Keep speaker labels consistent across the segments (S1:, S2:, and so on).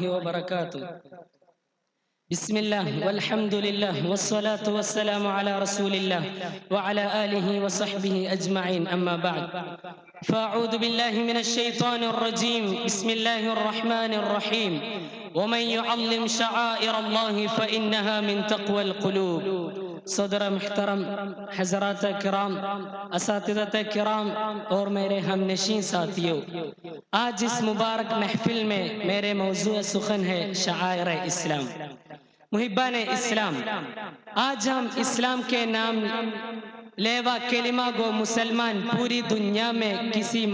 S1: وبركاته. بسم الله والحمد لله والصلاة والسلام على رسول الله وعلى آله وصحبه أجمعين، أما بعد فأعوذ بالله من الشيطان الرجيم. بسم الله الرحمن الرحيم. ومن يعظم شعائر الله فإنها من تقوى القلوب. صدر محترم، حضرات کرام، اساتذہ کرام اور میرے ہم نشین ساتھیوں، آج اس مبارک محفل میں میرے موضوع سخن ہے شعائر اسلام. محبان اسلام، آج ہم اسلام کے نام لیوا کلمہ گو مسلمان پوری دنیا میں کسی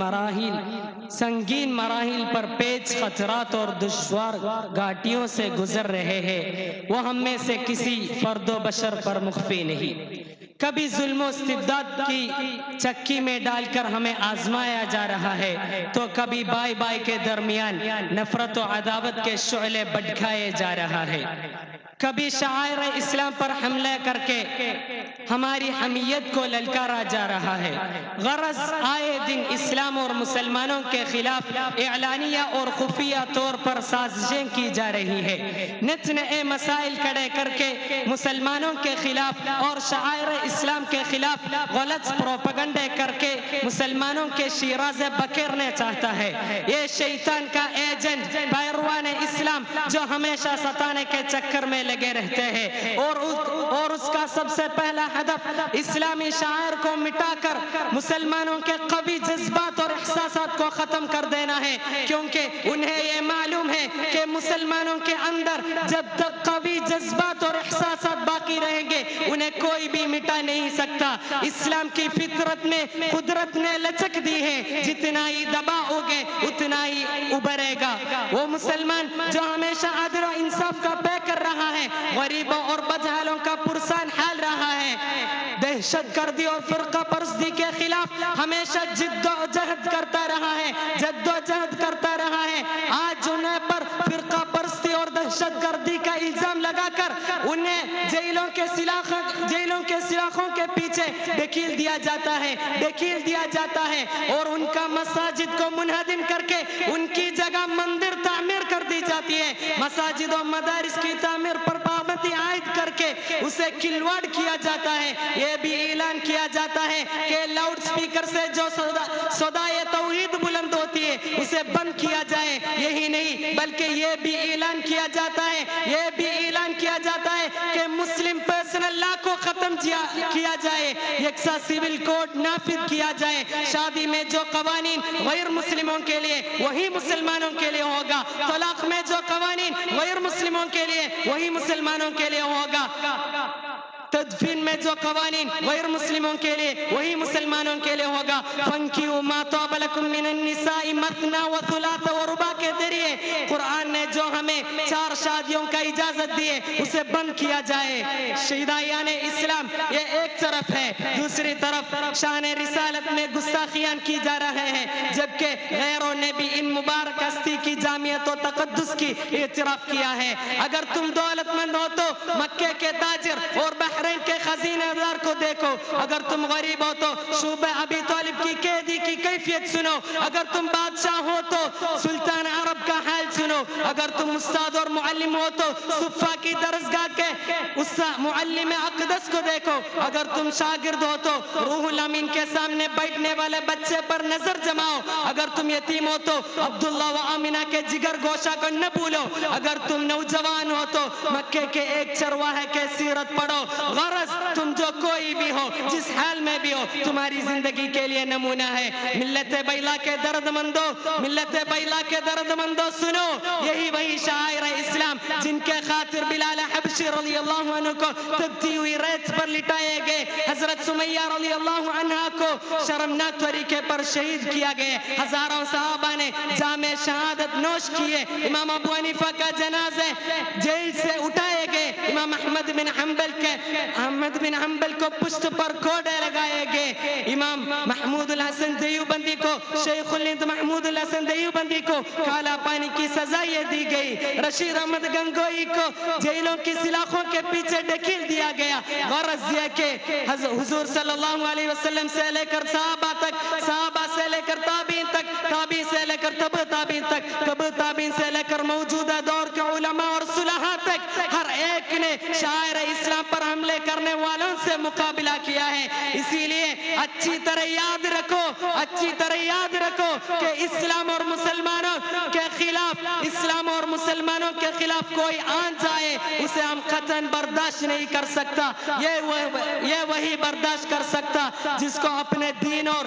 S1: سنگین مراحل پر پیچ خطرات اور دشوار گھاٹیوں سے گزر رہے ہیں. وہ ہم میں سے کسی فرد و بشر پر مخفی نہیں. کبھی ظلم و استبداد کی چکی میں ڈال کر ہمیں آزمایا جا رہا ہے، تو کبھی بائی بائی کے درمیان نفرت و عداوت کے شعلے بھڑکائے جا رہا ہے. کبھی شعائر اسلام پر حملہ کر کے ہماری حمیت کو للکارا جا رہا ہے. غرض آئے دن اسلام اور مسلمانوں کے خلاف اعلانیہ اور خفیہ طور پر سازشیں کی جا رہی ہے. نت نئے مسائل کھڑے کر کے مسلمانوں کے خلاف اور شعائر اسلام کے خلاف غلط پروپیگنڈے کر کے مسلمانوں کے شیرازے بکھیرنے چاہتا ہے. یہ شیطان کا ایجنٹ پیروان اسلام جو ہمیشہ ستانے کے چکر میں لگے رہتے ہیں، اور اس کا سب سے پہلا ہدف اسلامی شعائر کو مٹا کر مسلمانوں کے قوی جذبات اور احساسات کو ختم کر دینا ہے. کیونکہ انہیں یہ معلوم ہے کہ مسلمانوں کے اندر جب تک قوی جذبات اور احساسات باقی رہیں گے انہیں کوئی بھی مٹا نہیں سکتا. اسلام کی فطرت میں قدرت نے لچک دی ہے، جتنا ہی دباؤ گے اتنا ہی ابھرے گا. وہ مسلمان جو ہمیشہ عدل و انصاف کا پے کر رہا ہے، غریبوں اور بدحالوں کا پرسان حال رہا ہے، دہشت گردی اور فرقہ پرستی کے خلاف ہمیشہ جد و جہد کرتا رہا ہے، جد و جہد کرتا رہا ہے. آج انہیں پر فرقہ پرستی اور دہشت گردی کا الزام لگا کر انہیں جیلوں کے سلاخوں کے پیچھے ڈھکیل دیا جاتا ہے اور ان کا مساجد کو منہدم کر کے ان کی جگہ مندر تعمیر کر دی جاتی ہے. مساجد و مدارس کی تعمیر پر پابندی عائد کر کے اسے کھلواڑ کیا جاتا ہے. یہ بھی اعلان کیا جاتا ہے کہ لاؤڈ سپیکر سے جو صدائے توحید بلند ہوتی ہے اسے بند کیا جائے. یہی نہیں بلکہ یہ بھی اعلان کیا جاتا ہے کہ مسلم پرسنل لا کو ختم کیا جائے، یکساں سول کوڈ نافذ کیا جائے. شادی میں جو قوانین غیر مسلموں کے لیے وہی مسلمانوں کے لیے ہوگا. طلاق میں جو قوانین غیر مسلموں کے لیے وہی مسلمانوں کے لیے ہوگا. تدفین میں جو قوانین غیر مسلموں کے لیے وہی مسلمانوں کے لیے ہوگا. فَانْكِحُوا مَا طَابَ لَكُم مِّنَ النِّسَاءِ مَثْنَىٰ وَثُلَاثَ وَرُبَاعَ کے ذریعے قرآن نے جو ہمیں 4 شادیوں کا اجازت دی ہے اسے بند کیا جائے. شہدائیان اسلام یہ ایک طرف ہے، دوسری طرف شان رسالت میں گستاخیاں کی جا رہے ہیں، جبکہ غیروں نے بھی ان مبارک ہستی کی جامعیت و تقدس کی اعتراف کیا ہے. اگر تم دولت مند ہو تو مکے کے تاجر اور بحرین کے خزینہ دار کو دیکھو. اگر تم غریب ہو تو شعبہ ابی طالب کی قیدی کی کیفیت سنو. اگر تم بادشاہ ہو تو سلطان عرب کا حال سنو. اگر تم استاد اور معلم ہو تو صفا کی درسگاہ کے معلم اقدس کو دیکھو. اگر تم شاگرد ہو تو روح الامین کے سامنے بیٹھنے والے بچے پر نظر جماؤ. اگر تم یتیم ہو تو عبداللہ و آمینہ کے جگر گوشہ کو نہ بھولو. اگر تم نوجوان ہو تو مکے کے ایک چرواہے کے سیرت پڑھو. غرض تم جو کوئی بھی ہو، جس حال میں بھی ہو، تمہاری زندگی کے لیے نمونہ ہے. ملت بیلا کے درد مندو سنو، یہی وہی شاعر اسلام جن کے خاطر بلال حبشی رضی اللہ عنہ کو تبتی ہوئی ریت پر لٹائے گئے، حضرت سمیہ رضی اللہ عنہ کو شرمناک طریقے پر شہید کیا گئے، ہزاروں صحابہ نے جام شہادت نوش کیے، امام ابو حنیفہ کا جنازے جیل سے اٹھائے گئے، امام احمد بن حنبل کو پشت پر کوڑے لگائے گئے، امام محمود الحسن دیوبندی کو، شیخ الہند محمود الحسن دیوبندی کو کالا پانی کی سزائیں دی گئی، رشید احمد گنگوئی کو جیلوں کی سلاخوں کے پیچھے ڈھکیل دیا گیا. غرض یہ کہ حضور صلی اللہ علیہ وسلم سے لے کر صحابہ تک، صحابہ سے لے کر تابعین تک، تابعین سے لے کر تبع تابعین تک، تبع تابعین سے لے کر موجودہ دور کے علماء اور صلحاء تک ہر ایک نے شاعر اسلام پر حملے کرنے والوں سے مقابلہ کیا ہے. اسی لیے اچھی طرح یاد رکھو کہ اسلام اور مسلمانوں کے خلاف کوئی آن جائے اسے ہم قطعاً برداشت نہیں کر سکتا. یہ وہی برداشت کر سکتا جس کو اپنے دین اور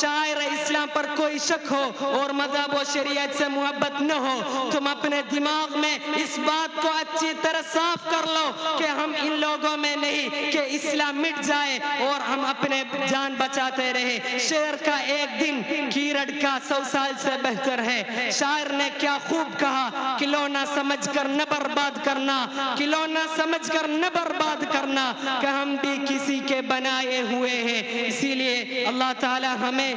S1: شاعر اسلام پر کوئی شک ہو اور مذہب و شریعت سے محبت نہ ہو. تم اپنے دماغ میں اس بات کو اچھی طرح صاف کر لو کہ ہم ان لوگوں میں نہیں کہ اسلام مٹ جائے اور ہم اپنے جان بچاتے رہے. شعر کا ایک دن کیرڑ کا 100 سال سے بہتر ہے. شاعر نے کیا خوب کہا، کھلونا سمجھ کر نہ برباد کرنا کہ ہم بھی کسی کے بنائے ہوئے ہیں. اسی لیے اللہ تعالی ہمیں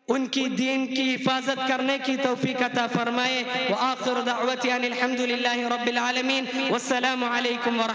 S1: ان کی دین کی حفاظت کرنے کی توفیق عطا فرمائے. وآخر دعوتی ان الحمد للہ رب العالمین والسلام علیکم ورحمۃ